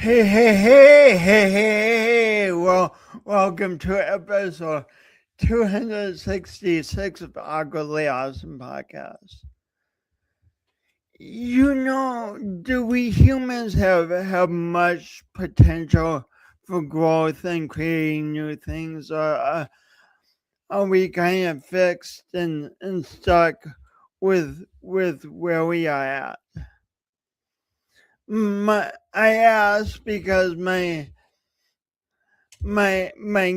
Hey. Well, welcome to episode 266 of Awkwardly Awesome Podcast. Do we humans have much potential for growth and creating new things, or are we kind of fixed and stuck with where we are at? I ask because my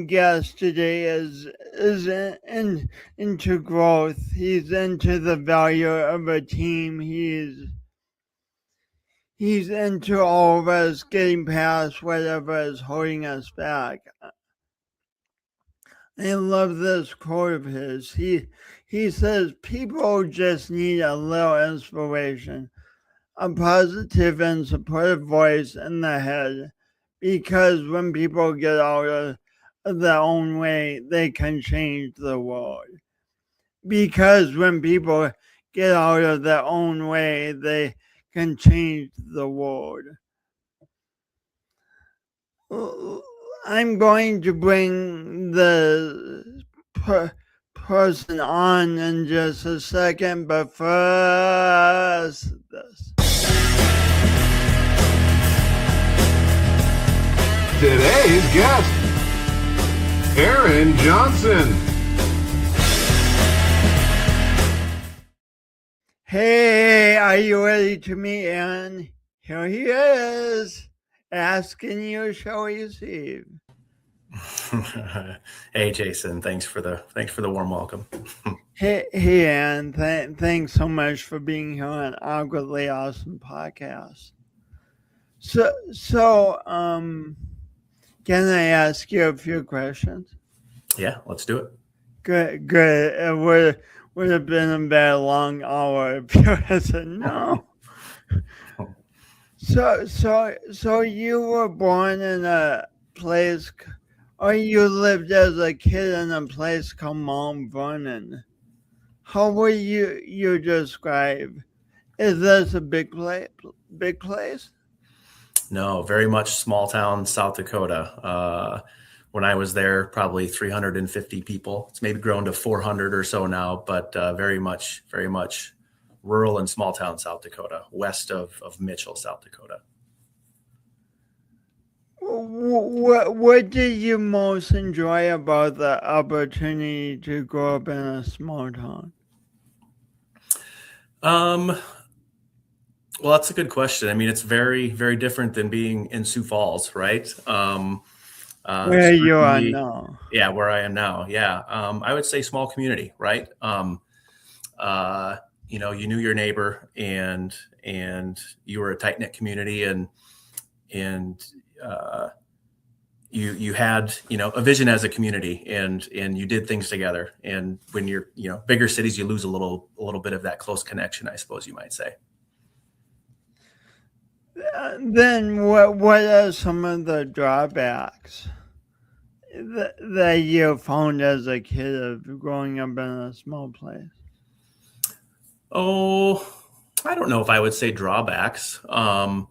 guest today is into growth. He's into the value of a team. He's into all of us getting past whatever is holding us back. I love this quote of his. He says people just need a little inspiration, a positive and supportive voice in the head, because when people get out of their own way, they can change the world. Because when people get out of their own way, they can change the world. I'm going to bring the person on in just a second, but first, this. Today's guest, Aaron Johnson. Hey, are you ready to meet Aaron? Here he is, asking you shall receive. Hey Jason, thanks for the warm welcome. Hey Aaron, thanks so much for being here on Awkwardly Awesome Podcast. So, can I ask you a few questions? Yeah, let's do it. Good. It would have been a very long hour if you had said no. So you were born in a place, or you lived as a kid in a place called Mount Vernon. How would you describe? Is this a big place? No, very much small town, South Dakota. When I was there, probably 350 people. It's maybe grown to 400 or so now, but very much rural and small town South Dakota, west of Mitchell, South Dakota. What did you most enjoy about the opportunity to grow up in a small town? Well, that's a good question. I mean, it's very, very different than being in Sioux Falls, right? Where you are now. Yeah, where I am now. Yeah. I would say small community, right? You knew your neighbor and you were a tight knit community and you had, a vision as a community and you did things together. And when you're, bigger cities, you lose a little bit of that close connection, I suppose you might say. Then what are some of the drawbacks that you found as a kid of growing up in a small place? Oh, I don't know if I would say drawbacks. I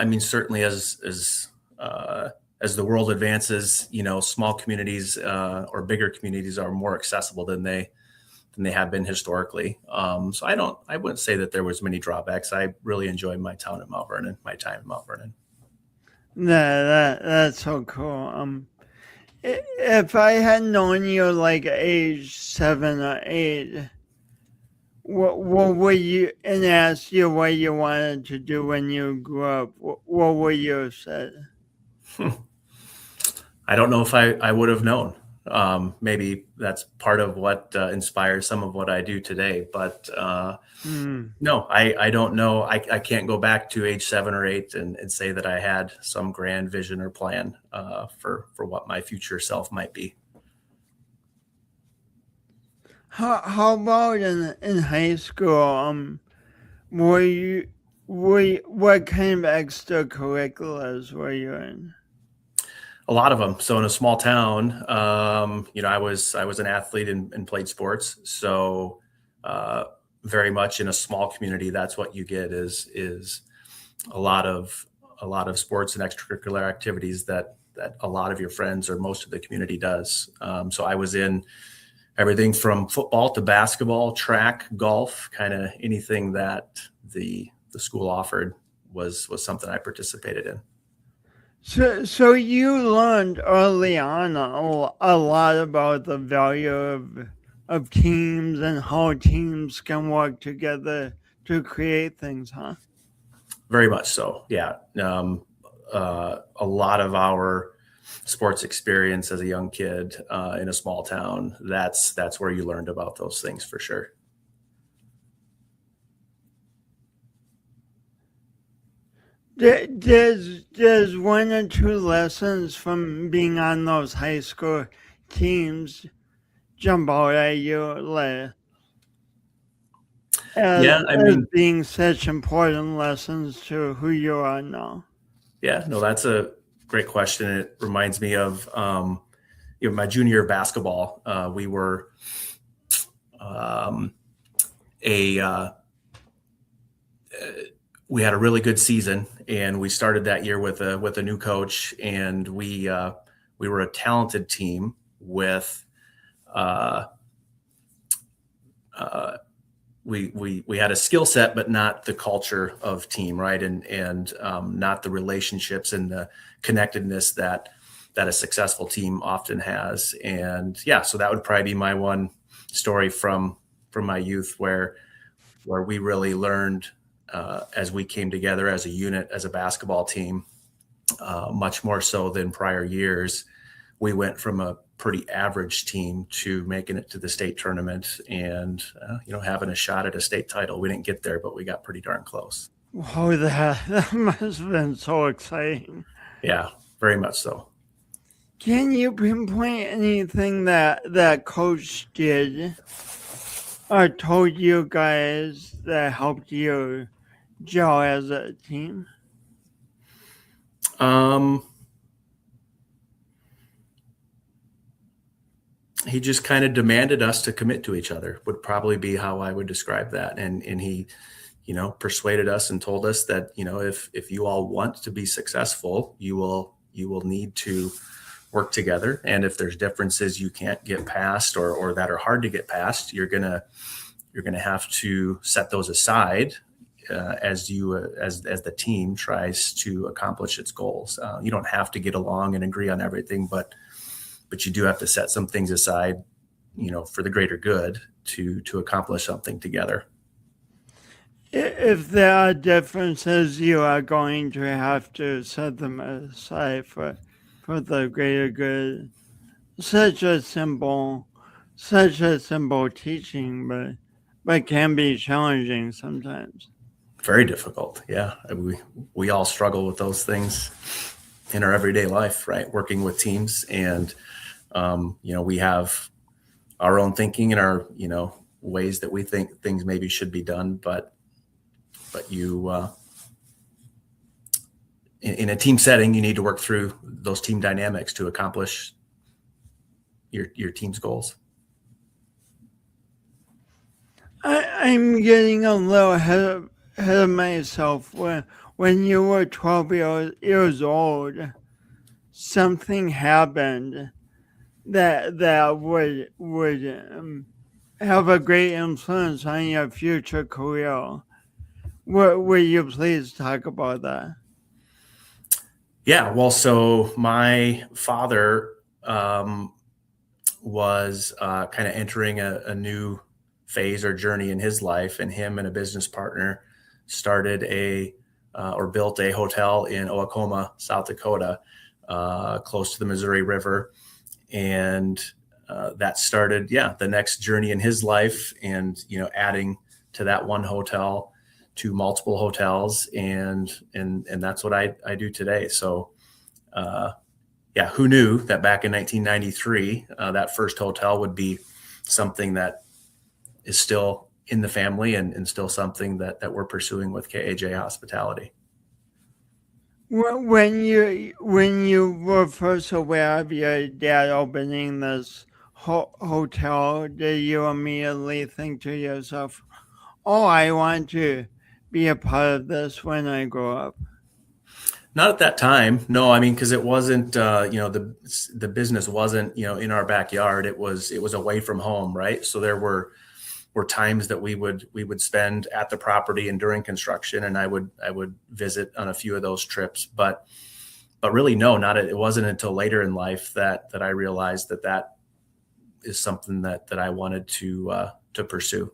mean, certainly as the world advances, small communities or bigger communities are more accessible than they have been historically. So I wouldn't say that there was many drawbacks. I really enjoyed my time in Mount Vernon. That's so cool. If I had known you like age 7 or 8, what would you, and asked you what you wanted to do when you grew up, what would you have said? I don't know if I would have known. Maybe that's part of what inspires some of what I do today. But no, I don't know. I can't go back to age 7 or 8 and say that I had some grand vision or plan for what my future self might be. How about in high school? What kind of extracurriculars were you in? A lot of them. So in a small town, I was an athlete and played sports. So very much in a small community, that's what you get is a lot of a lot of sports and extracurricular activities that a lot of your friends or most of the community does. So I was in everything from football to basketball, track, golf, kind of anything that the school offered was something I participated in. So you learned early on a lot about the value of teams and how teams can work together to create things, huh? Very much so. Yeah. A lot of our sports experience as a young kid in a small town, that's where you learned about those things for sure. Does one or two lessons from being on those high school teams jump out at you, like as being such important lessons to who you are now? Yeah, no, that's a great question. It reminds me of my junior year of basketball. We were we had a really good season, and we started that year with a new coach, and we were a talented team with we had a skill set, but not the culture of team, right? And not the relationships and the connectedness that a successful team often has. And yeah, so that would probably be my one story from my youth where we really learned as we came together as a unit, as a basketball team, much more so than prior years. We went from a pretty average team to making it to the state tournament and, having a shot at a state title. We didn't get there, but we got pretty darn close. Wow, that must have been so exciting. Yeah, very much so. Can you pinpoint anything that coach did or told you guys that helped you gel as a team? He just kind of demanded us to commit to each other, would probably be how I would describe that. And he, persuaded us and told us that, if you all want to be successful, you will need to work together. And if there's differences you can't get past or that are hard to get past, you're going to have to set those aside as the team tries to accomplish its goals. You don't have to get along and agree on everything, but you do have to set some things aside, for the greater good to accomplish something together. If there are differences, you are going to have to set them aside for the greater good. Such a simple teaching, but can be challenging sometimes. Very difficult. Yeah. We all struggle with those things in our everyday life, right? Working with teams and, we have our own thinking and our, ways that we think things maybe should be done, but you, in a team setting, you need to work through those team dynamics to accomplish your team's goals. I'm getting a little ahead of myself. When you were 12 years old, something happened that would have a great influence on your future career. Will you please talk about that? Yeah, well, so my father was kind of entering a new phase or journey in his life, and him and a business partner started built a hotel in Oacoma, South Dakota, close to the Missouri River. And that started, the next journey in his life, and adding to that one hotel to multiple hotels, and that's what I do today. So, who knew that back in 1993 that first hotel would be something that is still in the family and still something that we're pursuing with KAJ Hospitality. When you were first aware of your dad opening this hotel, did you immediately think to yourself, "Oh, I want to be a part of this when I grow up"? Not at that time. No, I mean, because it wasn't, the business wasn't, in our backyard. It was away from home, right? So there were times that we would spend at the property and during construction, and I would visit on a few of those trips. But really, no, it wasn't until later in life that I realized that is something that I wanted to pursue.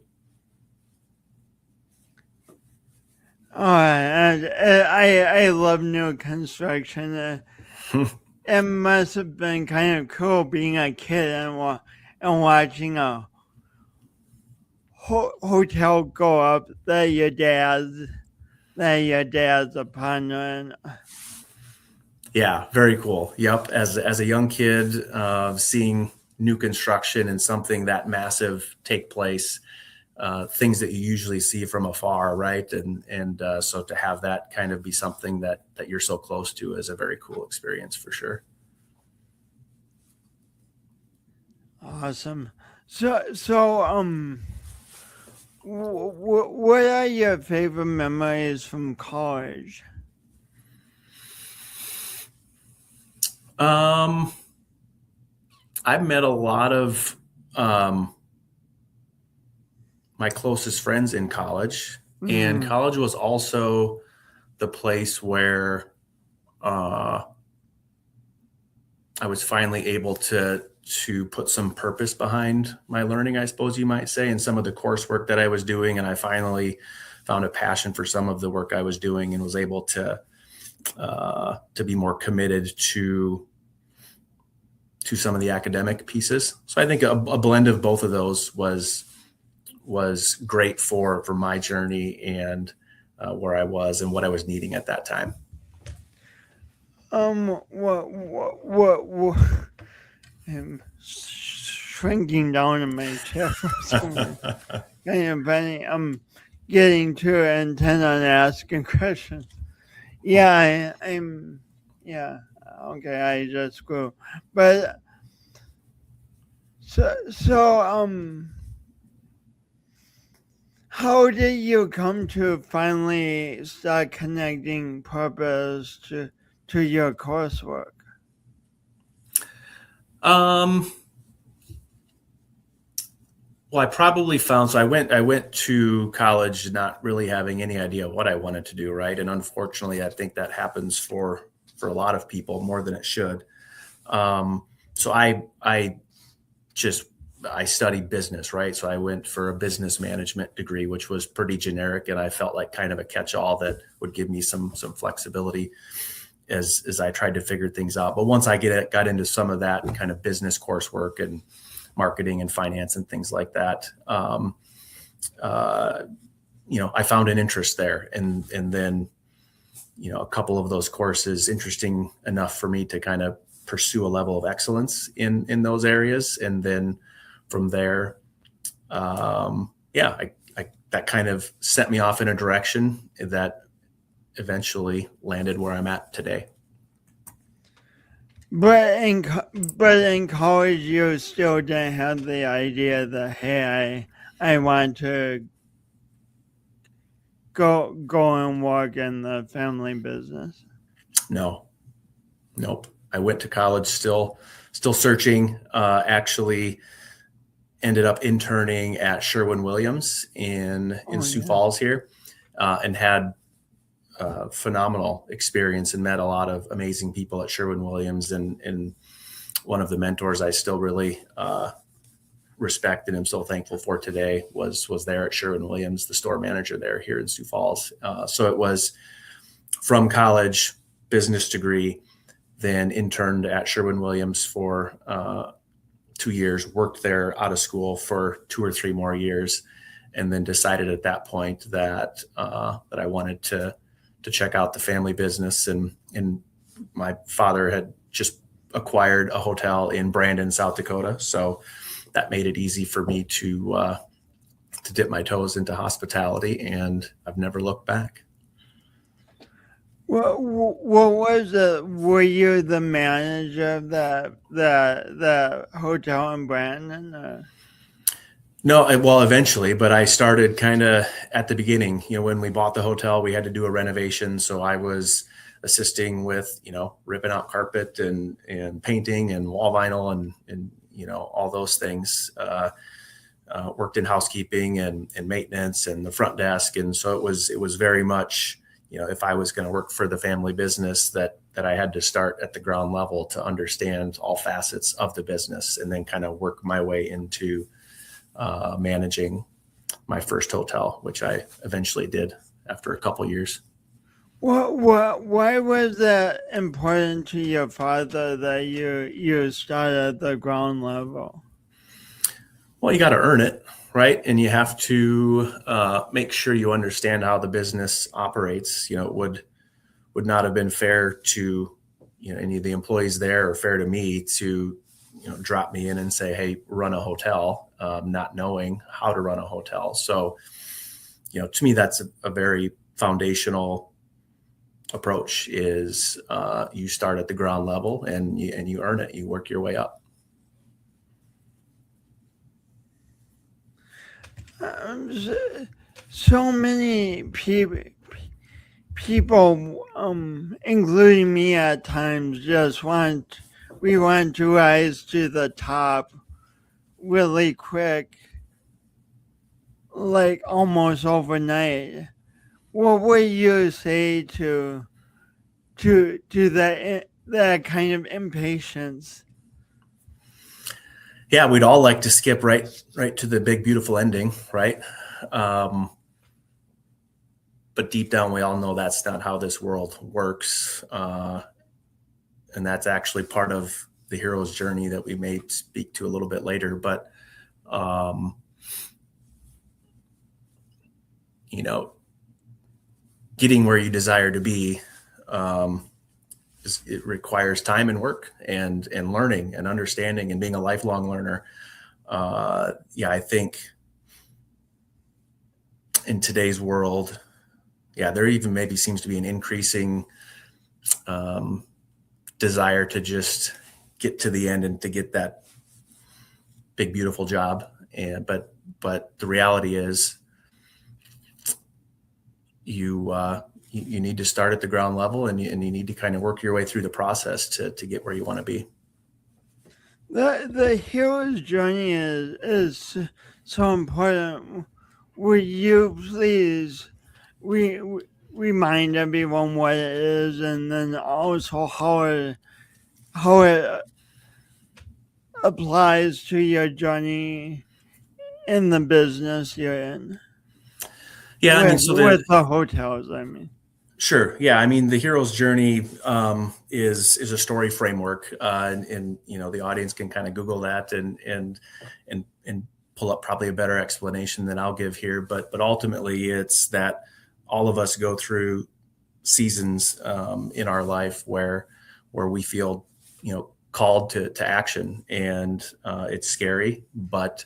Oh, and I love new construction. It must have been kind of cool being a kid and watching a hotel go up that your dad's a partner in. Yeah, very cool. Yep. As a young kid, seeing new construction and something that massive take place, things that you usually see from afar, right? And so to have that kind of be something that you're so close to is a very cool experience for sure. Awesome. What are your favorite memories from college? I've met a lot of my closest friends in college, and college was also the place where I was finally able to put some purpose behind my learning, I suppose you might say, and some of the coursework that I was doing. And I finally found a passion for some of the work I was doing and was able to be more committed to some of the academic pieces. So I think a blend of both of those was great for my journey and where I was and what I was needing at that time. What I'm shrinking down in my chair for some reason. Kind of funny. I'm getting too intent on asking questions. Yeah, I'm. Yeah, okay. I just grew, but how did you come to finally start connecting purpose to your coursework? Well, I probably found, so I went to college not really having any idea what I wanted to do, right? And unfortunately, I think that happens for a lot of people more than it should. So I studied business, right? So I went for a business management degree, which was pretty generic, and I felt like kind of a catch-all that would give me some flexibility as I tried to figure things out. But once I got into some of that kind of business coursework and marketing and finance and things like that, I found an interest there, and then a couple of those courses interesting enough for me to kind of pursue a level of excellence in those areas, and then from there, that kind of set me off in a direction that eventually landed where I'm at today. But in college, you still didn't have the idea that, hey, I want to go and work in the family business. No, nope. I went to college still searching. Actually, ended up interning at Sherwin-Williams in Sioux Falls here, and had phenomenal experience and met a lot of amazing people at Sherwin-Williams, and one of the mentors I still really respect and am so thankful for today was there at Sherwin-Williams, the store manager there here in Sioux Falls. So it was from college, business degree, then interned at Sherwin-Williams for 2 years, worked there out of school for 2 or 3 more years, and then decided at that point that I wanted to check out the family business. And my father had just acquired a hotel in Brandon, South Dakota. So that made it easy for me to dip my toes into hospitality, and I've never looked back. What was it? Were you the manager of the hotel in Brandon? No, well, eventually, but I started kind of at the beginning. When we bought the hotel, we had to do a renovation. So I was assisting with, ripping out carpet and painting and wall vinyl and all those things. Worked in housekeeping and maintenance and the front desk. And so it was very much, if I was going to work for the family business, that I had to start at the ground level to understand all facets of the business, and then kind of work my way into managing my first hotel, which I eventually did after a couple years. Why was that important to your father that you started at the ground level? Well, you got to earn it, right? And you have to make sure you understand how the business operates. It would not have been fair to any of the employees there, or fair to me to drop me in and say, hey, run a hotel, not knowing how to run a hotel. So to me, that's a very foundational approach. Is you start at the ground level and you earn it. You work your way up. So many people, including me at times, we want to rise to the top really quick, like almost overnight. What would you say to that kind of impatience? Yeah, we'd all like to skip right to the big, beautiful ending, right? But deep down, we all know that's not how this world works. And that's actually part of the hero's journey that we may speak to a little bit later. But, getting where you desire to be, it requires time and work and learning and understanding and being a lifelong learner. I think in today's world, there even maybe seems to be an increasing desire to just get to the end and to get that big, beautiful job. But the reality is you need to start at the ground level, and you need to kind of work your way through the process to get where you want to be. The hero's journey is so important. Would you please remind everyone what it is, and then also how it applies to your journey in the business you're in? Yeah, with the hotels, I mean. Sure. Yeah. I mean, the hero's journey is a story framework, and the audience can kind of Google that and pull up probably a better explanation than I'll give here. But ultimately, it's that all of us go through seasons in our life where we feel called to action, and it's scary, but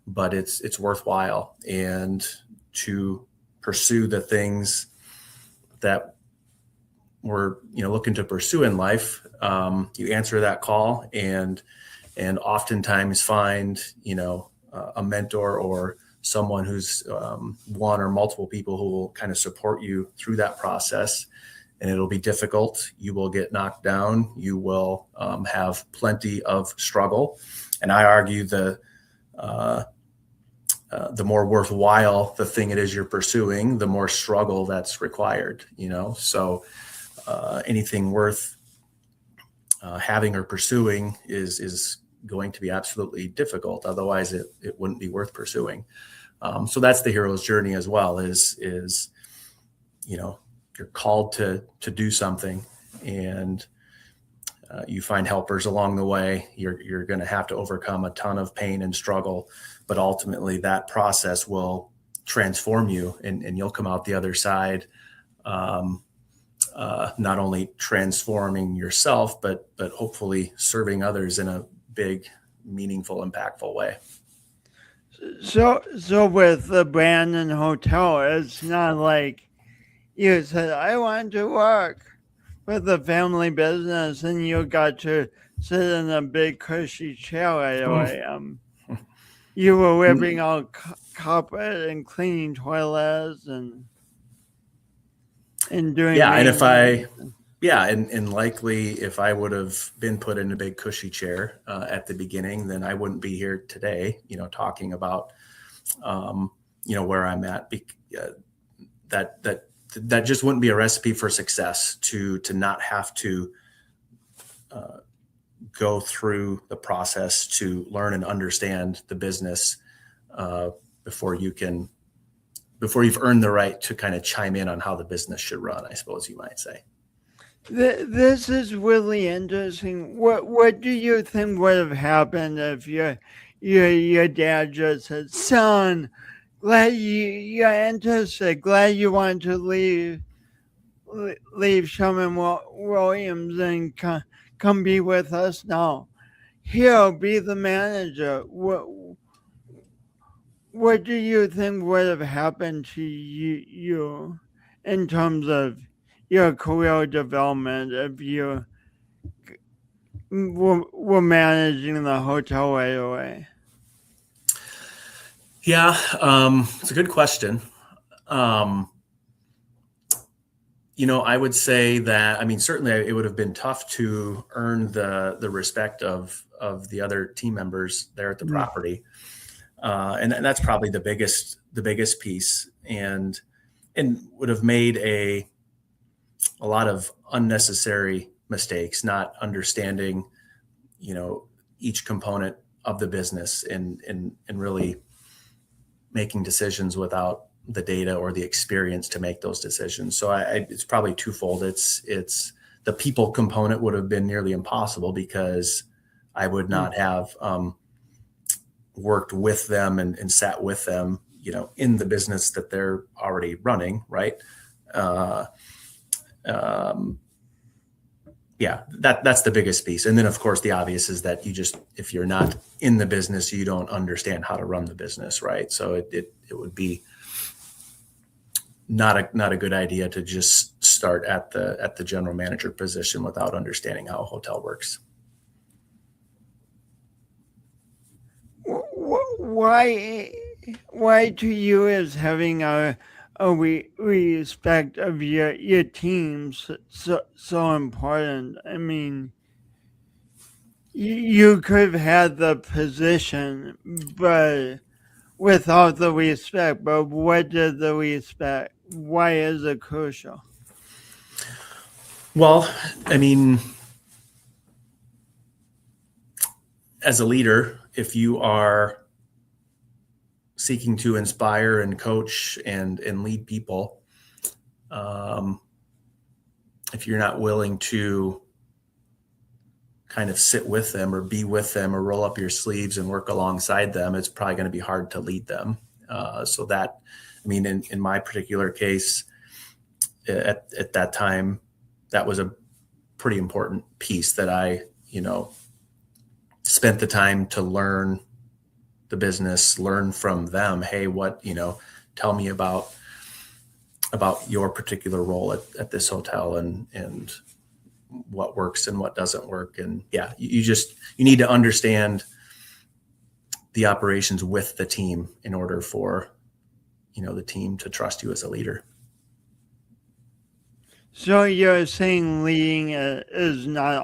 it's worthwhile, and to pursue the things that we're looking to pursue in life. You answer that call, and oftentimes find a mentor or someone who's one or multiple people who will kind of support you through that process. And it'll be difficult. You will get knocked down. You will have plenty of struggle. And I argue the more worthwhile the thing it is you're pursuing, the more struggle that's required, So anything worth having or pursuing is going to be absolutely difficult. Otherwise, it wouldn't be worth pursuing. So that's the hero's journey as well, is you're called to do something, and you find helpers along the way. You're going to have to overcome a ton of pain and struggle, but ultimately that process will transform you, and you'll come out the other side, not only transforming yourself, but hopefully serving others in a big, meaningful, impactful way. So with the Brandon Hotel, it's not like you said, I want to work with the family business, and you got to sit in a big cushy chair right away. You were whipping out carpet and cleaning toilets and doing. Yeah, and if I Yeah, and likely if I would have been put in a big cushy chair at the beginning, then I wouldn't be here today, talking about, where I'm at. That just wouldn't be a recipe for success to not have to go through the process to learn and understand the business before you've earned the right to kind of chime in on how the business should run, I suppose you might say. This is really interesting. What do you think would have happened if your dad just said, "Son, glad you're interested. Glad you want to leave Sherman Williams and come be with us now. Here, be the manager." What do you think would have happened to you in terms of your career development if you were managing the hotel right away? Yeah, it's a good question. I would say that, certainly it would have been tough to earn the respect of the other team members there at the property. And that's probably the biggest piece, and would have made a lot of unnecessary mistakes, not understanding, each component of the business and really making decisions without the data or the experience to make those decisions. So it's probably twofold. It's the people component would have been nearly impossible because I would not have worked with them and sat with them, in the business that they're already running. Right. Yeah, that's the biggest piece. And then of course the obvious is that if you're not in the business, you don't understand how to run the business. Right. So it would be not a good idea to just start at the general manager position without understanding how a hotel works. Why to you is having a respect of your teams so important? You could have had the position, but without the respect. But what did the respect? Why is it crucial? Well, as a leader, if you are seeking to inspire and coach and lead people, if you're not willing to kind of sit with them or be with them or roll up your sleeves and work alongside them, it's probably going to be hard to lead them. So that, in my particular case, at that time, that was a pretty important piece that I, spent the time to learn the business, learn from them. Hey, tell me about your particular role at this hotel and what works and what doesn't work. And yeah, you need to understand the operations with the team in order for, the team to trust you as a leader. So you're saying leading is not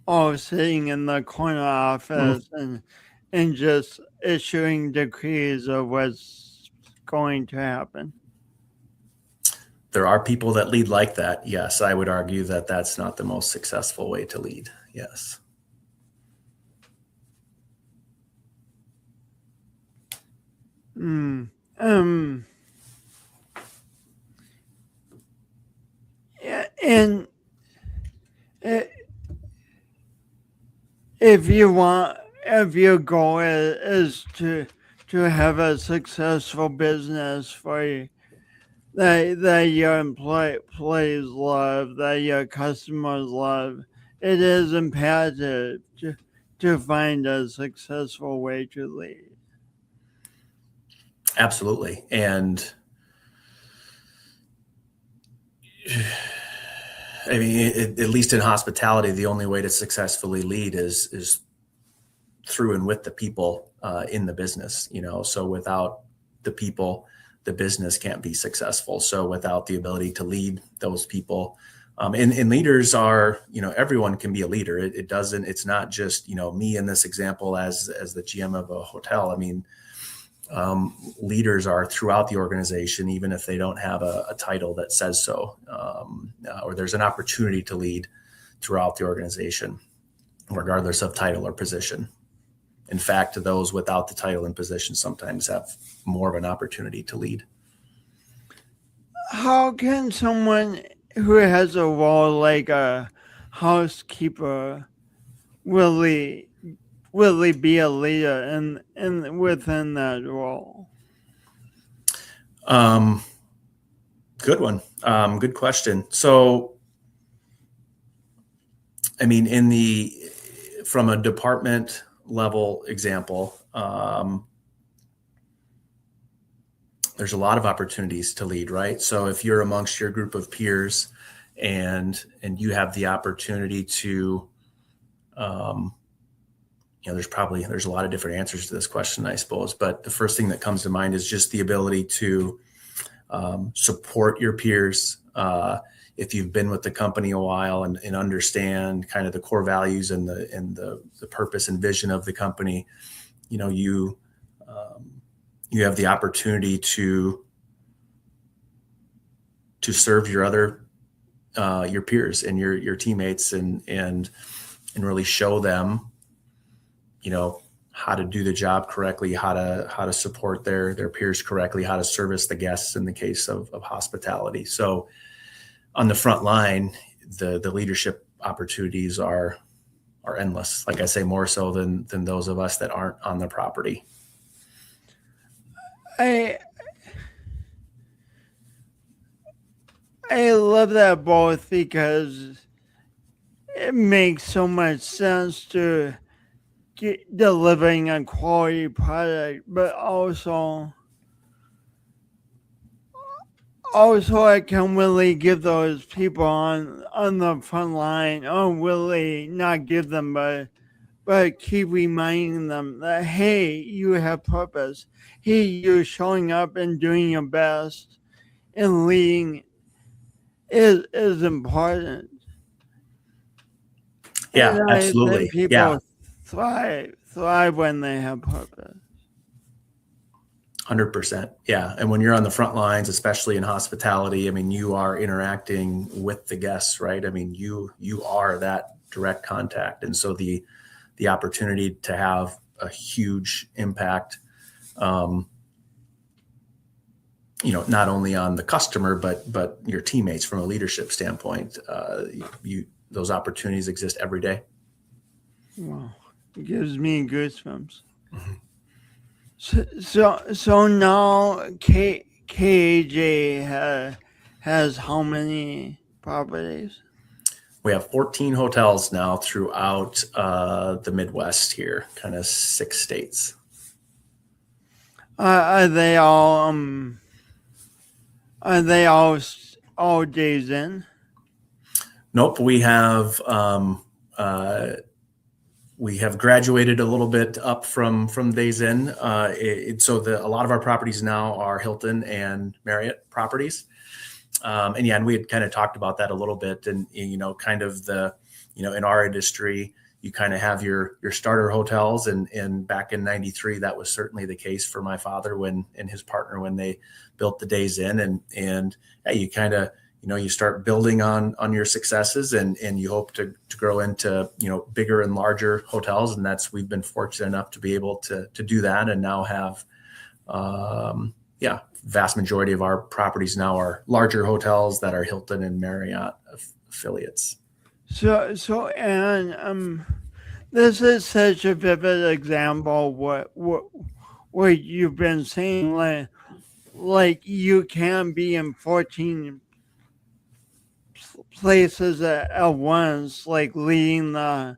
all sitting in the corner office and just issuing decrees of what's going to happen? There are people that lead like that. Yes, I would argue that that's not the most successful way to lead. Yes. Yeah, and if your goal is to have a successful business for you, that your employees love, that your customers love, it is imperative to find a successful way to lead. Absolutely. And at least in hospitality, the only way to successfully lead is through and with the people in the business, so without the people, the business can't be successful. So without the ability to lead those people, And leaders are, everyone can be a leader. It's not just, me in this example as the GM of a hotel. I mean, leaders are throughout the organization, even if they don't have a title that says so, or there's an opportunity to lead throughout the organization, regardless of title or position. In fact, those without the title and position sometimes have more of an opportunity to lead. How can someone who has a role like a housekeeper really be a leader in within that role? Good one. Good question. So, I mean, from a department level example, there's a lot of opportunities to lead, right? So if you're amongst your group of peers and you have the opportunity to, there's a lot of different answers to this question, I suppose. But the first thing that comes to mind is just the ability to support your peers. If you've been with the company a while and understand kind of the core values and the purpose and vision of the company, you have the opportunity to serve your peers and your teammates and really show them, how to do the job correctly, how to support their peers correctly, how to service the guests in the case of hospitality. So on the front line, the leadership opportunities are endless. Like I say, more so than those of us that aren't on the property. I love that both because it makes so much sense to delivering a quality product, but also I can really give those people on the front line, really not give them, but keep reminding them that, hey, you have purpose. Hey, you're showing up and doing your best, and leading is important. Yeah, and absolutely. I think people thrive when they have purpose. 100%. Yeah. And when you're on the front lines, especially in hospitality, I mean, you are interacting with the guests, right? I mean, you are that direct contact. And so the opportunity to have a huge impact, not only on the customer, but your teammates from a leadership standpoint, those opportunities exist every day. Wow. It gives me goosebumps. Mm-hmm. So now KAJ has how many properties? We have 14 hotels now throughout the Midwest here, kind of 6 states. Are they all days in? Nope, we have graduated a little bit up from days in. So a lot of our properties now are Hilton and Marriott properties. And we had kind of talked about that a little bit, and kind of in our industry, you kind of have your starter hotels, and back in '93, that was certainly the case for my father and his partner when they built the Days Inn, and you kind of you start building on your successes, and you hope to grow into bigger and larger hotels, and we've been fortunate enough to be able to do that, and now have vast majority of our properties now are larger hotels that are Hilton and Marriott affiliates. So and this is such a vivid example what you've been saying, like you can be in 14 places at once, like leading the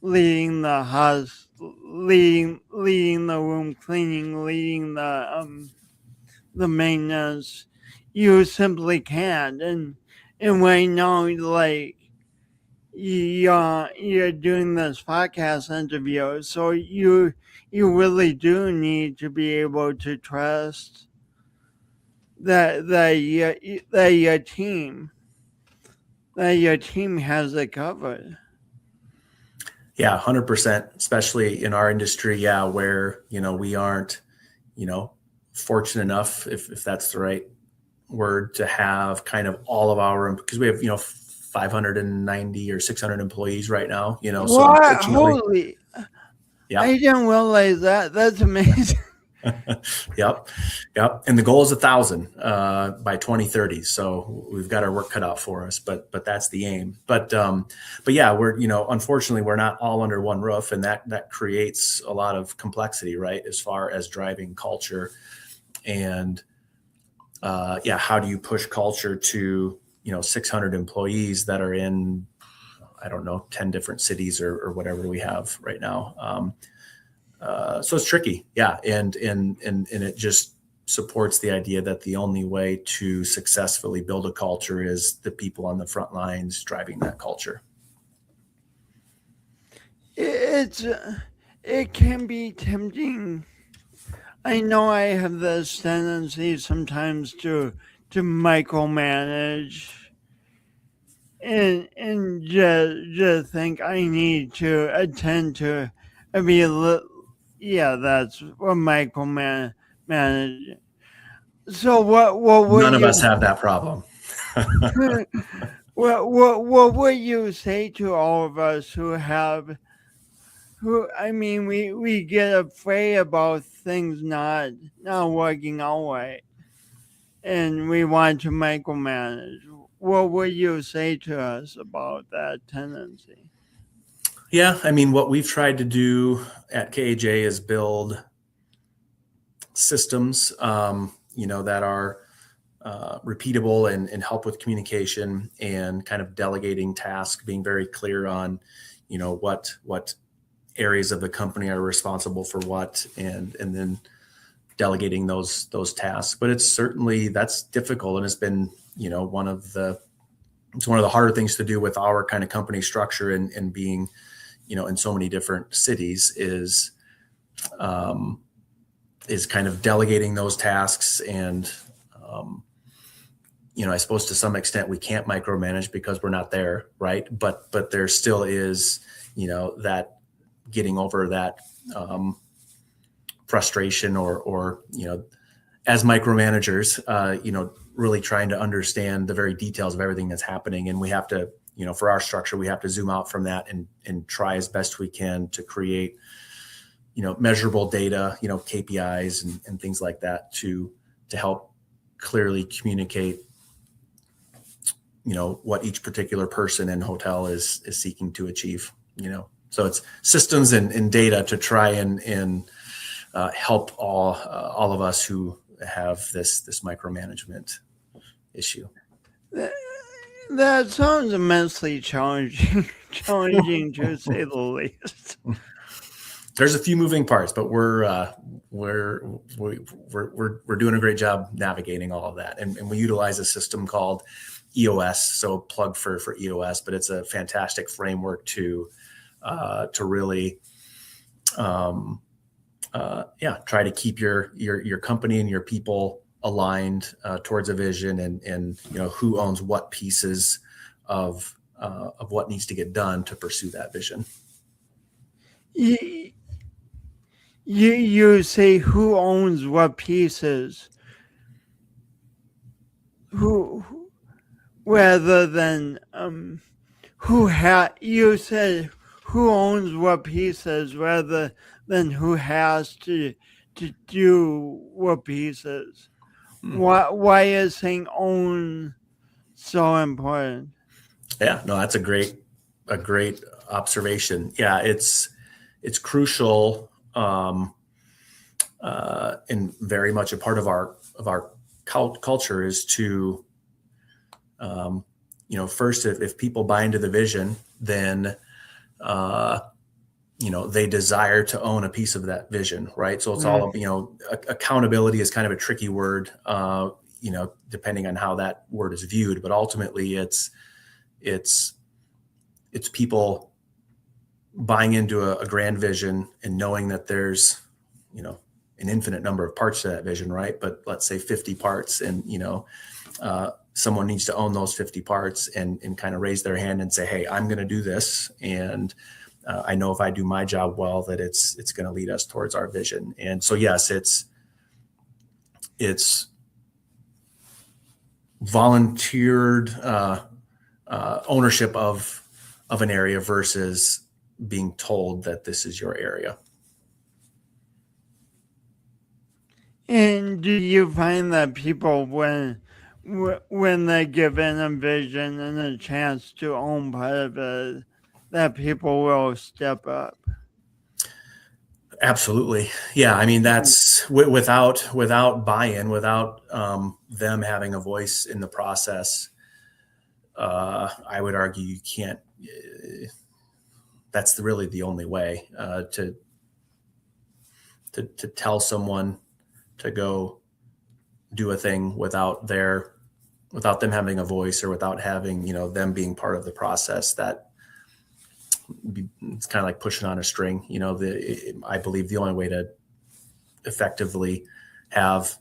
house, leading the room cleaning, leading the maintenance. You simply can't, and right now, like you're doing this podcast interview, so you really do need to be able to trust that your team that your team has it covered. Yeah, 100%, especially in our industry. Yeah, where, we aren't, fortunate enough, if that's the right word, to have kind of all of our, because we have, 590 or 600 employees right now, so What? unfortunately, Holy! yeah. I didn't realize that. That's amazing. Yep. And the goal is 1,000 by 2030. So we've got our work cut out for us, but that's the aim. But yeah, we're, unfortunately we're not all under one roof, and that creates a lot of complexity, right? As far as driving culture and yeah, how do you push culture to, 600 employees that are in, I don't know, 10 different cities or whatever we have right now. So it's tricky. Yeah. And it just supports the idea that the only way to successfully build a culture is the people on the front lines driving that culture. It can be tempting. I know I have this tendency sometimes to micromanage and just think I need to attend to yeah, that's what micromanage. So what would None of you us have that problem. what would you say to all of us we get afraid about things not working out right, and we want to micromanage. What would you say to us about that tendency? Yeah. What we've tried to do at KAJ is build systems, that are repeatable and help with communication and kind of delegating tasks, being very clear on, what areas of the company are responsible for what, and then delegating those tasks. But it's certainly, that's difficult, and it's been, one of the harder things to do with our kind of company structure and being, in so many different cities is kind of delegating those tasks. And I suppose to some extent we can't micromanage because we're not there, right? But there still is, that getting over that frustration or as micromanagers, really trying to understand the very details of everything that's happening. And we have to, for our structure, we have to zoom out from that and try as best we can to create, measurable data, KPIs and things like that to help clearly communicate, what each particular person in hotel is seeking to achieve, So it's systems and data to try and help all of us who have this micromanagement issue. That sounds immensely challenging to say the least. There's a few moving parts, but we're doing a great job navigating all of that, and we utilize a system called EOS. So plug for EOS, but it's a fantastic framework to really try to keep your company and your people aligned towards a vision, and who owns what pieces of what needs to get done to pursue that vision. You say who owns what pieces, who rather than you said who owns what pieces rather than who has to do what pieces. Why is saying own so important? Yeah, no, that's a great observation. Yeah, it's crucial, and very much a part of our culture is to, first, if people buy into the vision, then they desire to own a piece of that vision, right? So it's all, accountability is kind of a tricky word, depending on how that word is viewed, but ultimately it's people buying into a grand vision and knowing that there's, an infinite number of parts to that vision, right? But let's say 50 parts, and, someone needs to own those 50 parts and kind of raise their hand and say, hey, I'm going to do this. And I know if I do my job well, that it's going to lead us towards our vision. And so, yes, it's volunteered ownership of an area versus being told that this is your area. And do you find that people, when they're given a vision and a chance to own part of it, that people will step up? Absolutely. Yeah. I mean, that's without buy-in, without them having a voice in the process. I would argue you can't, that's really the only way to tell someone to go do a thing without them having a voice, or without having, them being part of the process. That it's kind of like pushing on a string. I believe the only way to effectively have,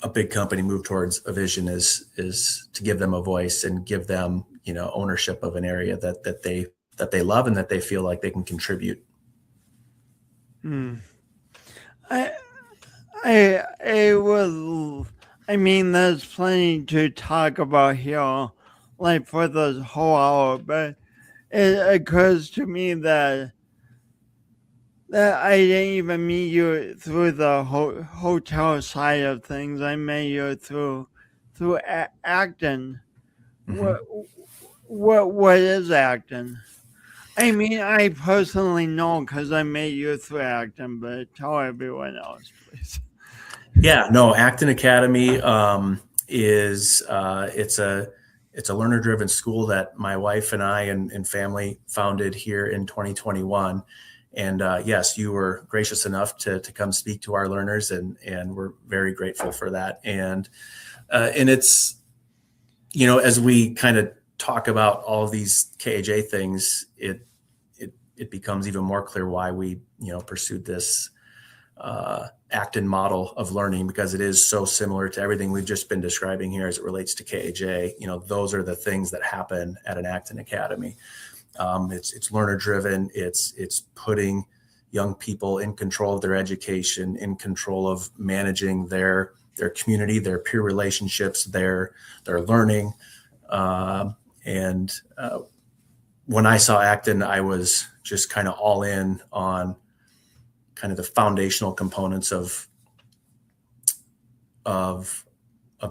a big company move towards a vision is to give them a voice and give them, ownership of an area that they love and that they feel like they can contribute. There's plenty to talk about here, like for the whole hour, but it occurs to me that I didn't even meet you through the hotel side of things. I met you through Acton. Mm-hmm. What is Acton? I personally know because I met you through Acton, but tell everyone else, please. Yeah, no, Acton Academy is it's a learner-driven school that my wife and I and family founded here in 2021. And yes, you were gracious enough to come speak to our learners, and we're very grateful for that. And it's, as we kind of talk about all of these KAJ things, it becomes even more clear why we, pursued this Acton model of learning, because it is so similar to everything we've just been describing here as it relates to KAJ. Those are the things that happen at an Acton Academy. It's learner driven. It's putting young people in control of their education, in control of managing their community, their peer relationships, their learning. When I saw Acton, I was just kind of all in on kind of the foundational components of the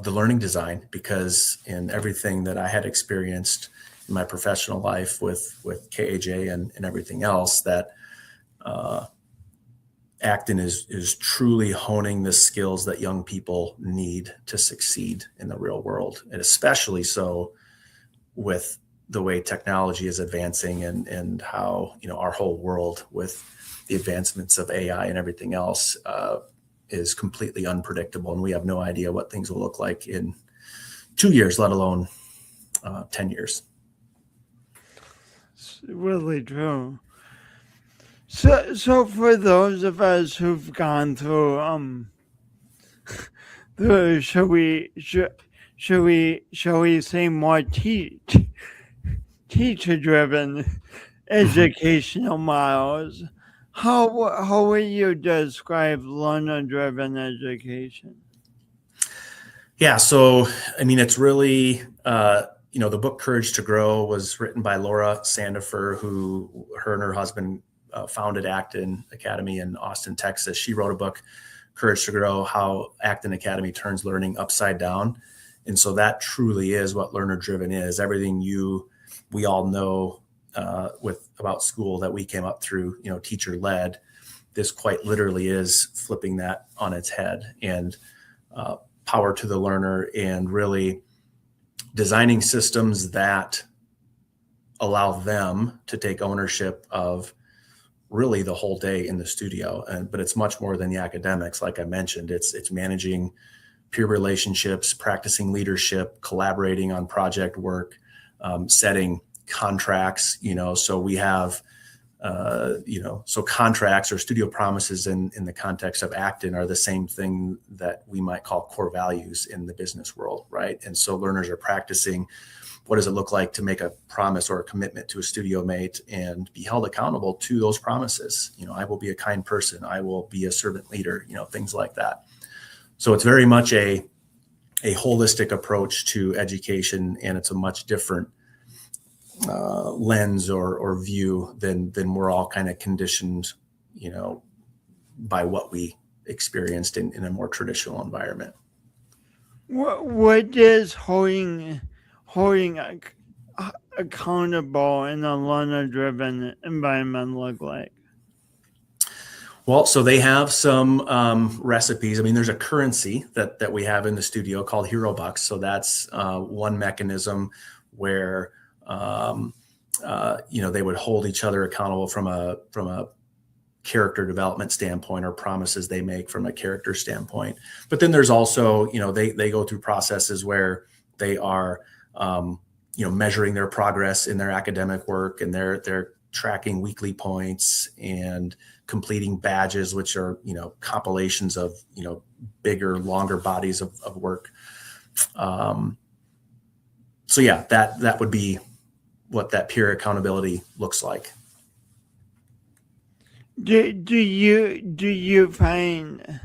learning design, because in everything that I had experienced in my professional life with KAJ and everything else, that Acton is truly honing the skills that young people need to succeed in the real world, and especially so with the way technology is advancing and how, our whole world with the advancements of AI and everything else is completely unpredictable. And we have no idea what things will look like in 2 years, let alone 10 years. It's really true. So for those of us who've gone through, shall we say more teacher-driven educational models, how would you describe learner-driven education? Yeah, so it's really the book Courage to Grow was written by Laura Sandifer, who her and her husband founded Acton Academy in Austin, Texas. She wrote a book, Courage to Grow, how Acton Academy turns learning upside down. And so that truly is what learner driven is. Everything we all know about school that we came up through, teacher led, this quite literally is flipping that on its head, and power to the learner, and really designing systems that allow them to take ownership of really the whole day in the studio. But it's much more than the academics. Like I mentioned, it's managing peer relationships, practicing leadership, collaborating on project work, setting contracts, so we have So contracts or studio promises in the context of Acton are the same thing that we might call core values in the business world, right? And so learners are practicing what does it look like to make a promise or a commitment to a studio mate and be held accountable to those promises. I will be a kind person. I will be a servant leader, things like that. So it's very much a holistic approach to education, and it's a much different lens or view than we're all kind of conditioned, by what we experienced in a more traditional environment. What does holding accountable in a learner-driven environment look like? Well, so they have some recipes. I mean, there's a currency that we have in the studio called Hero Bucks. So that's one mechanism where they would hold each other accountable from a character development standpoint, or promises they make from a character standpoint. But then there's also, they go through processes where they are, measuring their progress in their academic work, and they're tracking weekly points and completing badges, which are, compilations of, bigger, longer bodies of work. So yeah, that would be what that peer accountability looks like. Do you find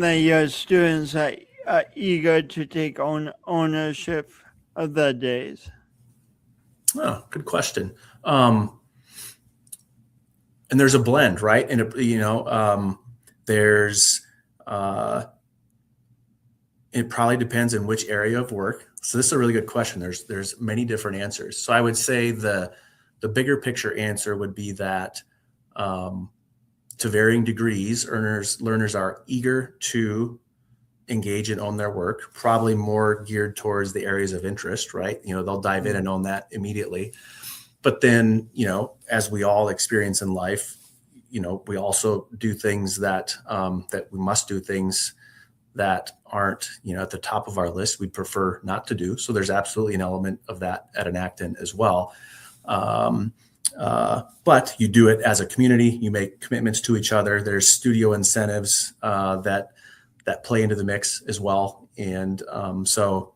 that your students are eager to take ownership of their days? Oh, good question. And there's a blend, right? And there's it probably depends on which area of work. So this is a really good question. There's many different answers. So I would say the bigger picture answer would be that to varying degrees, learners are eager to engage and own their work, probably more geared towards the areas of interest, right? They'll dive in and own that immediately. But then, as we all experience in life, we also do things that we must do things that aren't, at the top of our list. We'd prefer not to do. So there's absolutely an element of that at an Acton as well. But you do it as a community. You make commitments to each other. There's studio incentives that play into the mix as well. And so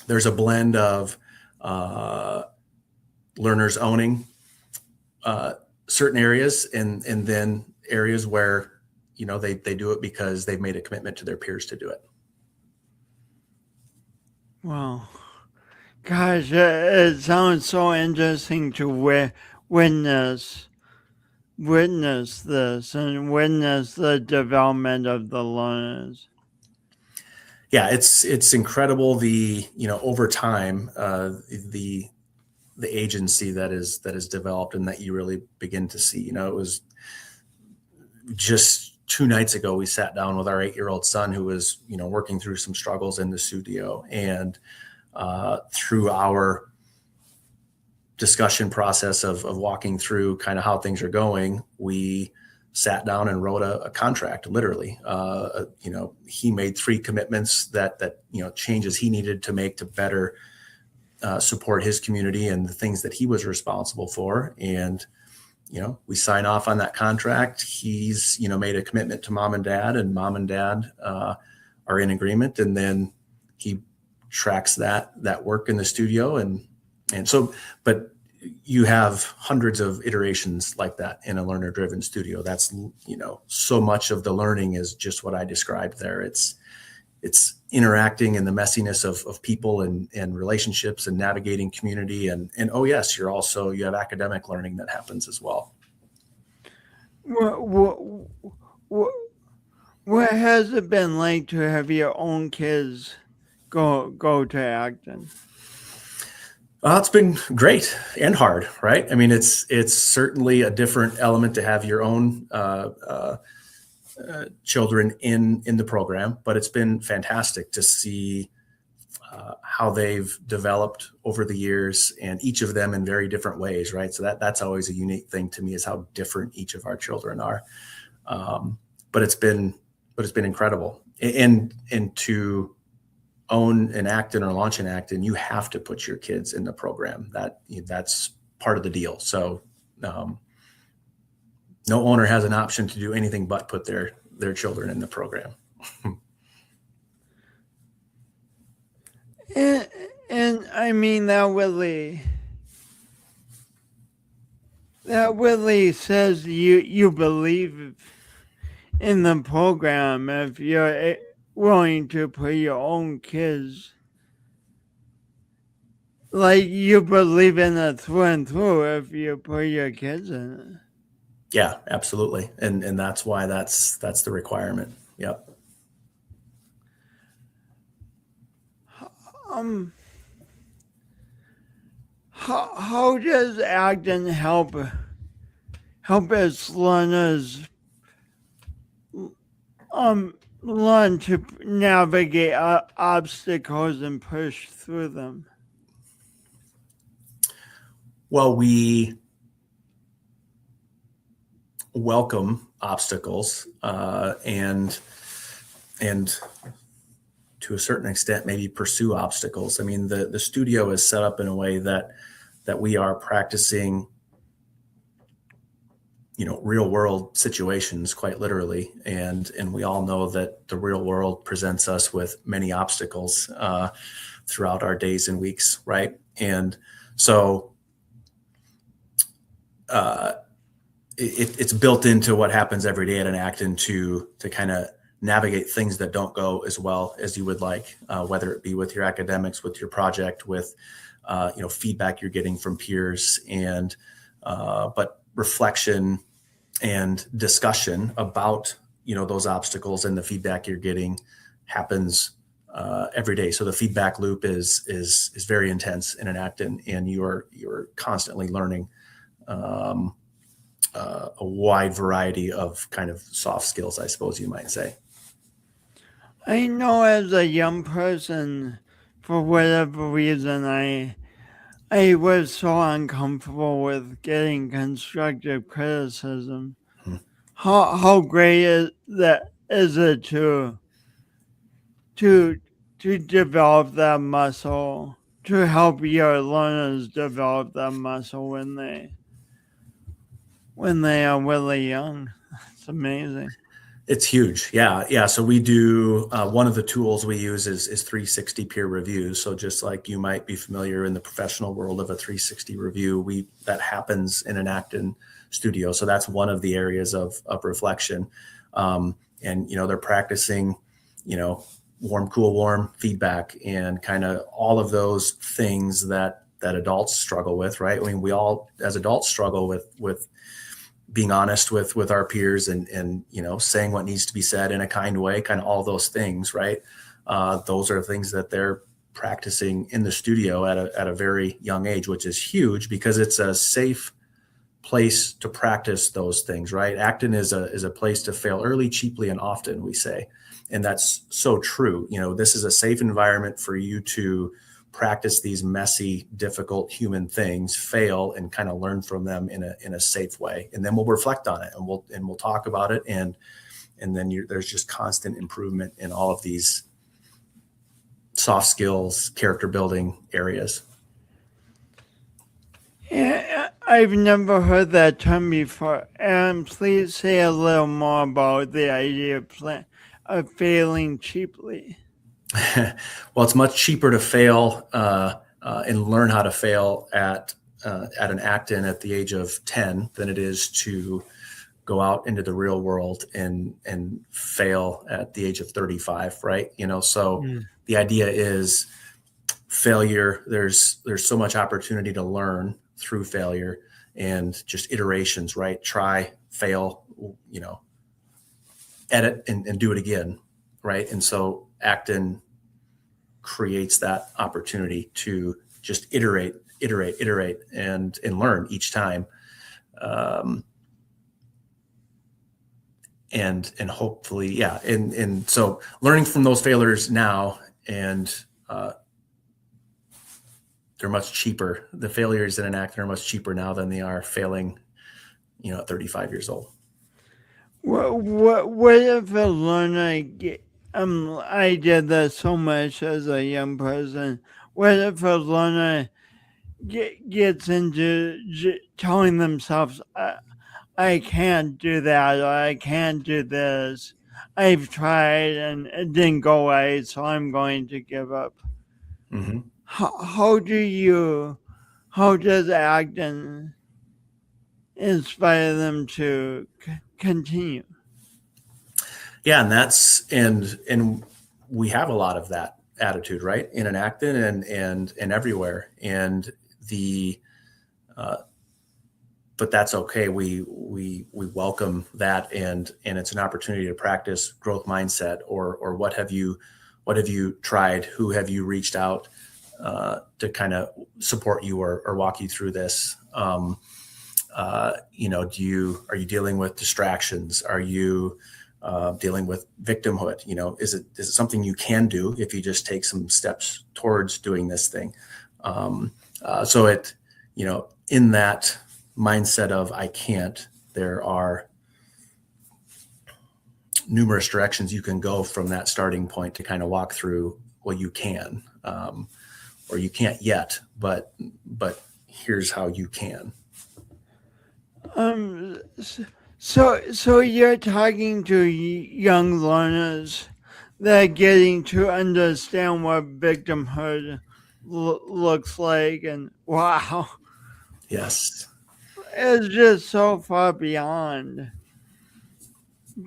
there's a blend of learners owning certain areas, and then areas where they do it because they've made a commitment to their peers to do it. Wow, gosh, it sounds so interesting to witness this and witness the development of the learners. Yeah, it's incredible. Over time, the agency that is developed and that you really begin to see. It was just 2 nights ago we sat down with our 8-year-old son who was working through some struggles in the studio, and through our discussion process of walking through kind of how things are going, we sat down and wrote a contract, literally. He made 3 commitments that changes he needed to make to better support his community and the things that he was responsible for. And, we sign off on that contract. He's, made a commitment to mom and dad, and mom and dad are in agreement. And then he tracks that work in the studio. And so, but you have hundreds of iterations like that in a learner driven studio. That's, so much of the learning is just what I described there. It's interacting in the messiness of people and relationships and navigating community. And oh yes, you have academic learning that happens as well. What has it been like to have your own kids go to Acton? It's been great and hard, right? I mean, it's certainly a different element to have your own children in the program, but it's been fantastic to see how they've developed over the years, and each of them in very different ways, right? So that's always a unique thing to me, is how different each of our children are. But it's been incredible, and to own an Acton or launch an Acton, you have to put your kids in the program. That's part of the deal. So no owner has an option to do anything but put their children in the program. And I mean, that really says you believe in the program if you're willing to put your own kids. Like, you believe in it through and through if you put your kids in it. Yeah, absolutely. And that's why that's the requirement. Yep. How does Acton help its learners learn to navigate obstacles and push through them? Well, we welcome obstacles and to a certain extent maybe pursue obstacles. I mean, the studio is set up in a way that we are practicing, real world situations, quite literally, and we all know that the real world presents us with many obstacles throughout our days and weeks, right? And so it's built into what happens every day at an Acton to kind of navigate things that don't go as well as you would like, whether it be with your academics, with your project, with feedback you're getting from peers, and but reflection and discussion about those obstacles and the feedback you're getting happens every day. So the feedback loop is very intense in an Acton, and you're constantly learning a wide variety of kind of soft skills, I suppose you might say. I know as a young person, for whatever reason, I was so uncomfortable with getting constructive criticism. How great is it to develop that muscle, to help your learners develop that muscle when they are really young? It's amazing. It's huge. Yeah. So we do, one of the tools we use is 360 peer reviews. So just like you might be familiar in the professional world of a 360 review, that happens in an Acton studio. So that's one of the areas of reflection. And, they're practicing, warm, cool, warm feedback and kind of all of those things that adults struggle with, right? I mean, we all as adults struggle with being honest with our peers and saying what needs to be said in a kind way, kind of all those things, right? Those are things that they're practicing in the studio at a very young age, which is huge because it's a safe place to practice those things, right? Acton is a place to fail early, cheaply, and often, we say. And that's so true. This is a safe environment for you to practice these messy, difficult human things, fail, and kind of learn from them in a safe way. And then we'll reflect on it and we'll talk about it. And then there's just constant improvement in all of these soft skills, character building areas. Yeah, I've never heard that term before. Please say a little more about the idea of failing cheaply. Well, it's much cheaper to fail and learn how to fail at an Acton at the age of 10 than it is to go out into the real world and fail at the age of 35, right? So the idea is failure. There's so much opportunity to learn through failure and just iterations, right? Try, fail, edit and do it again, right? And so Acton creates that opportunity to just iterate and learn each time. And hopefully, yeah. And so learning from those failures now, and they're much cheaper. The failures in an Acton are much cheaper now than they are failing, at 35 years old. What if a learner I did that so much as a young person. What if a learner gets into telling themselves, I can't do that, or I can't do this. I've tried and it didn't go right, so I'm going to give up. Mm-hmm. How does acting inspire them to continue? Yeah, and we have a lot of that attitude, right? In an Acton and everywhere. And the but that's okay. We welcome that, and it's an opportunity to practice growth mindset, or what have you tried? Who have you reached out to kind of support you or walk you through this? Are you dealing with distractions? Are you dealing with victimhood? Is it something you can do if you just take some steps towards doing this thing? So in that mindset of I can't, there are numerous directions you can go from that starting point to kind of walk through. Well, you can, or you can't yet, but here's how you can. So you're talking to young learners that are getting to understand what victimhood looks like, and wow, Yes. it's just so far beyond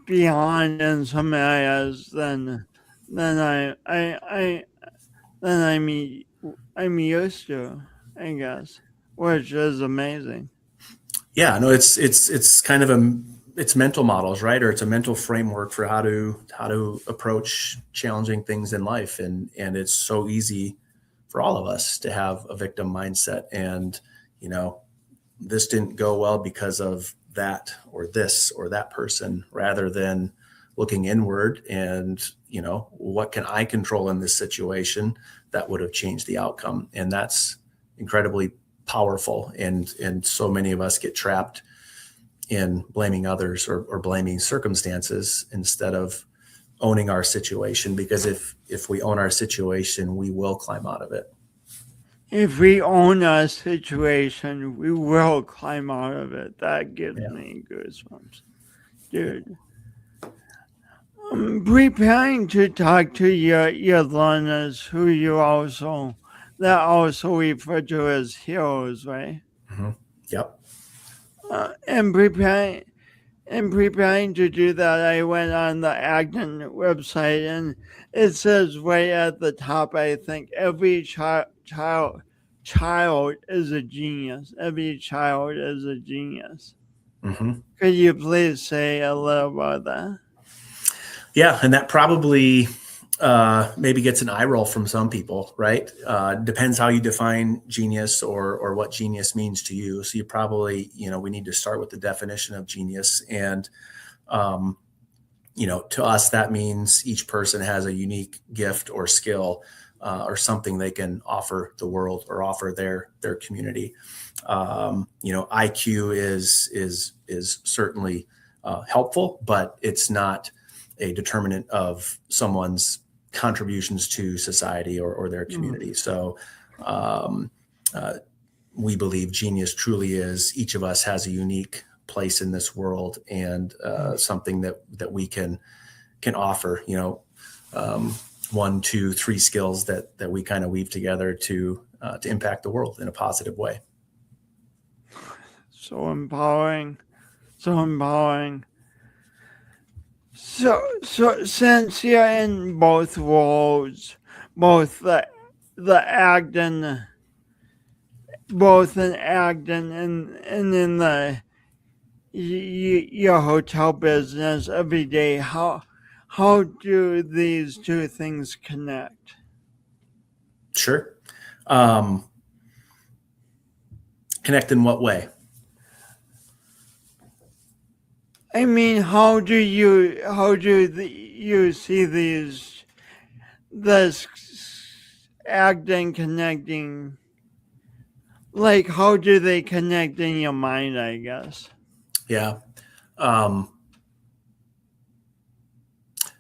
in some areas than I'm used to, I guess, which is amazing. Yeah, no, it's kind of it's mental models, right? Or it's a mental framework for how to approach challenging things in life. And it's so easy for all of us to have a victim mindset. And, this didn't go well because of that or this or that person, rather than looking inward and, what can I control in this situation that would have changed the outcome? And that's incredibly powerful. And so many of us get trapped in blaming others or blaming circumstances instead of owning our situation, because if we own our situation, we will climb out of it. If we own our situation, we will climb out of it. That gives me goosebumps, dude. I'm preparing to talk to your learners who that also refer to as heroes, right? Mm-hmm. Yep. And preparing to do that, I went on the Acton website, and it says right at the top, I think, every child is a genius. Every child is a genius. Mm-hmm. Could you please say a little about that? Yeah, and that probably maybe gets an eye roll from some people, right? Depends how you define genius or what genius means to you. So you probably, we need to start with the definition of genius. And, to us, that means each person has a unique gift or skill or something they can offer the world or offer their community. IQ is certainly helpful, but it's not a determinant of someone's contributions to society or their community. So we believe genius truly is each of us has a unique place in this world and something that we can offer, 1, 2, 3 skills that we kind of weave together to impact the world in a positive way. So empowering. So since you're in both roles, both the Acton, both in Acton and in the your hotel business every day, how do these two things connect? Sure. Connect in what way? I mean, how do you see this Acton connecting? Like, how do they connect in your mind, I guess? Yeah.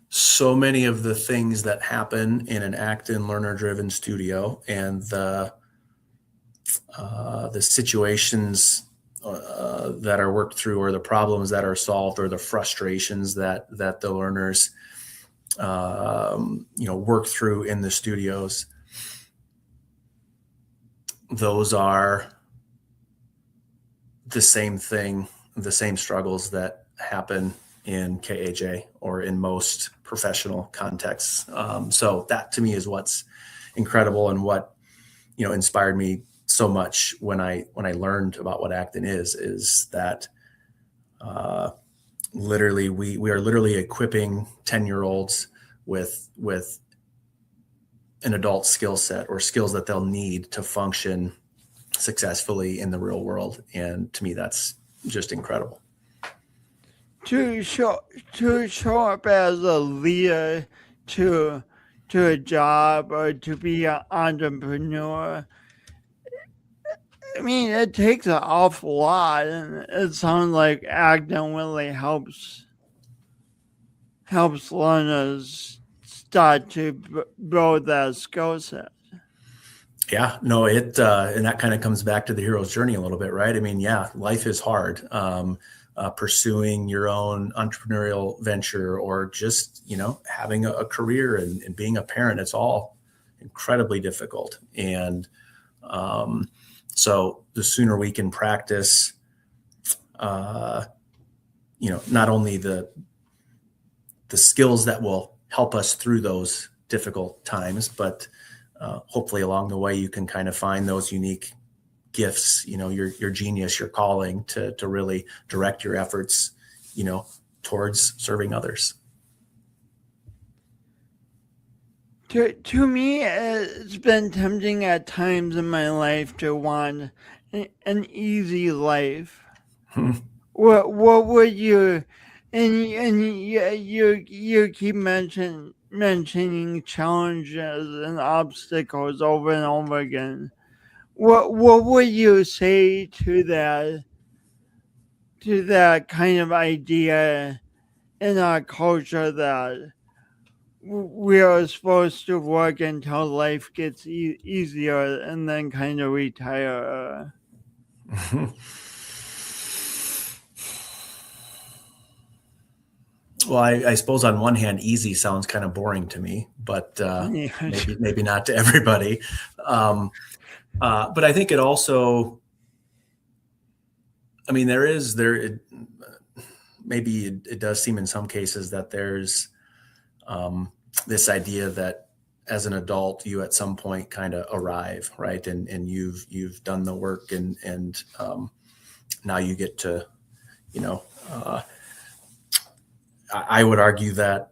So many of the things that happen in an Acton learner-driven studio and the the situations that are worked through, or the problems that are solved, or the frustrations that the learners work through in the studios. Those are the same thing, the same struggles that happen in KAJ or in most professional contexts. So that to me is what's incredible, and what inspired me so much when I learned about what Acton is that literally we are literally equipping 10-year-olds with an adult skill set, or skills that they'll need to function successfully in the real world. And to me, that's just incredible. To show up as a leader to a job, or to be an entrepreneur, I mean, it takes an awful lot, and it sounds like Acton really helps learners start to build that skill set. Yeah, no, and that kind of comes back to the hero's journey a little bit, right? I mean, yeah, life is hard. Pursuing your own entrepreneurial venture, or just, having a career and being a parent, it's all incredibly difficult. And so the sooner we can practice, not only the skills that will help us through those difficult times, but hopefully along the way you can kind of find those unique gifts, your genius, your calling to really direct your efforts, towards serving others. To me, it's been tempting at times in my life to want an easy life. What would you, and you keep mentioning challenges and obstacles over and over again. What would you say to that kind of idea in our culture, that we are supposed to work until life gets easier and then kind of retire? Well, I suppose on one hand, easy sounds kind of boring to me, but maybe not to everybody. But I think it also, I mean, maybe it does seem in some cases that there's this idea that as an adult, you at some point kind of arrive, right? And you've done the work, and now you get to, I would argue that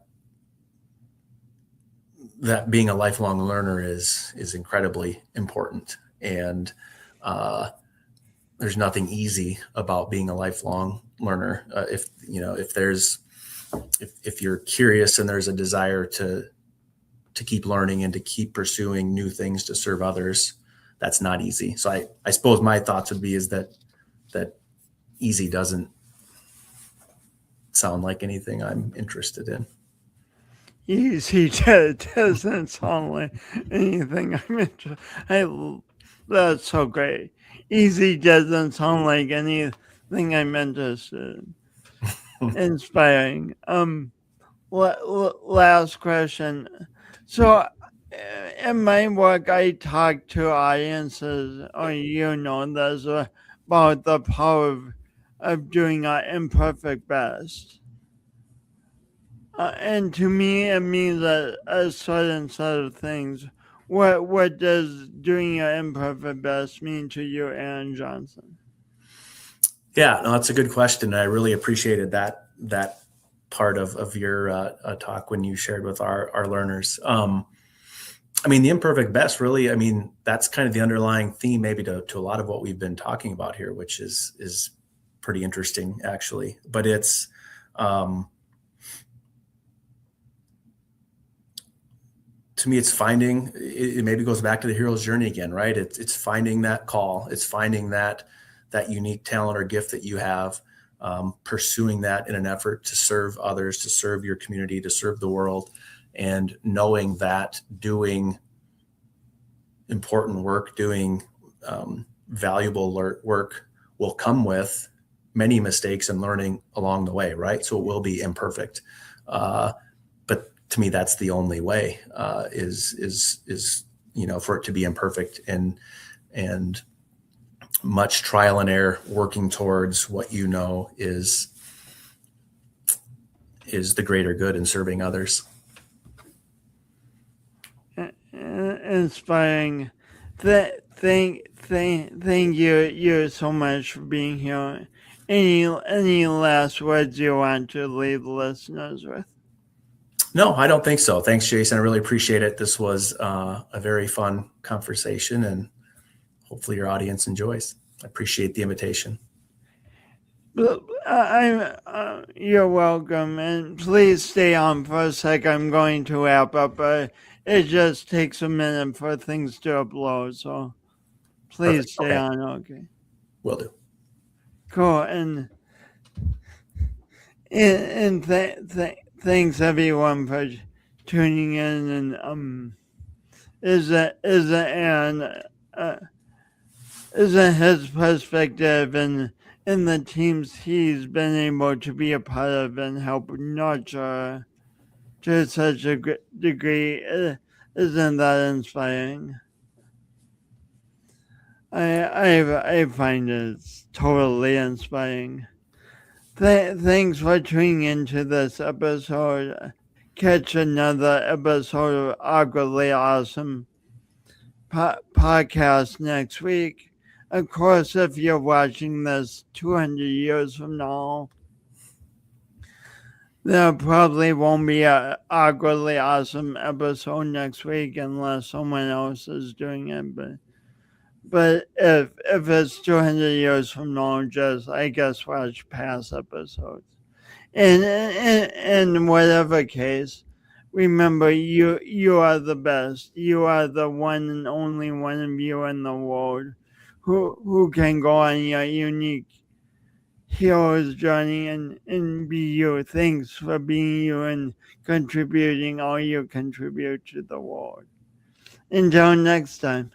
being a lifelong learner is incredibly important. And there's nothing easy about being a lifelong learner. If you're curious and there's a desire to keep learning and to keep pursuing new things to serve others, that's not easy. So I suppose my thoughts would be is that easy doesn't sound like anything I'm interested in. Easy doesn't sound like anything I'm interested. That's so great. Easy doesn't sound like anything I'm interested in. Inspiring. Last question. So, in my work, I talk to audiences, or this, about the power of doing our imperfect best. And to me, it means a certain set of things. What does doing your imperfect best mean to you, Aaron Johnson? Yeah, no, that's a good question. I really appreciated that part of your talk when you shared with our learners. I mean, the imperfect best, really, I mean, that's kind of the underlying theme maybe to a lot of what we've been talking about here, which is pretty interesting, actually. But it's to me, it's finding, it maybe goes back to the hero's journey again, right? It's finding that call. It's finding that unique talent or gift that you have, pursuing that in an effort to serve others, to serve your community, to serve the world, and knowing that doing important work, doing valuable work will come with many mistakes and learning along the way, right? So it will be imperfect. But to me, that's the only way, is for it to be imperfect, and much trial and error working towards what is the greater good in serving others. Inspiring. Thank you so much for being here. Any last words you want to leave listeners with? No, I don't think so. Thanks, Jason. I really appreciate it. This was a very fun conversation, and hopefully your audience enjoys. I appreciate the invitation. You're welcome, and please stay on for a sec. I'm going to wrap up. It just takes a minute for things to upload, so please Perfect. stay on. Okay. Will do. Cool, and thanks everyone for tuning in. And isn't his perspective and the teams he's been able to be a part of and help nurture to such a degree, isn't that inspiring? I find it totally inspiring. Thanks for tuning into this episode. Catch another episode of Awkwardly Awesome podcast next week. Of course, if you're watching this 200 years from now, there probably won't be an Awkwardly Awesome episode next week unless someone else is doing it. But if it's 200 years from now, just, I guess, watch past episodes. And in whatever case, remember, you are the best. You are the one and only one of you in the world who can go on your unique hero's journey and be you. Thanks for being you and contributing all you contribute to the world. Until next time.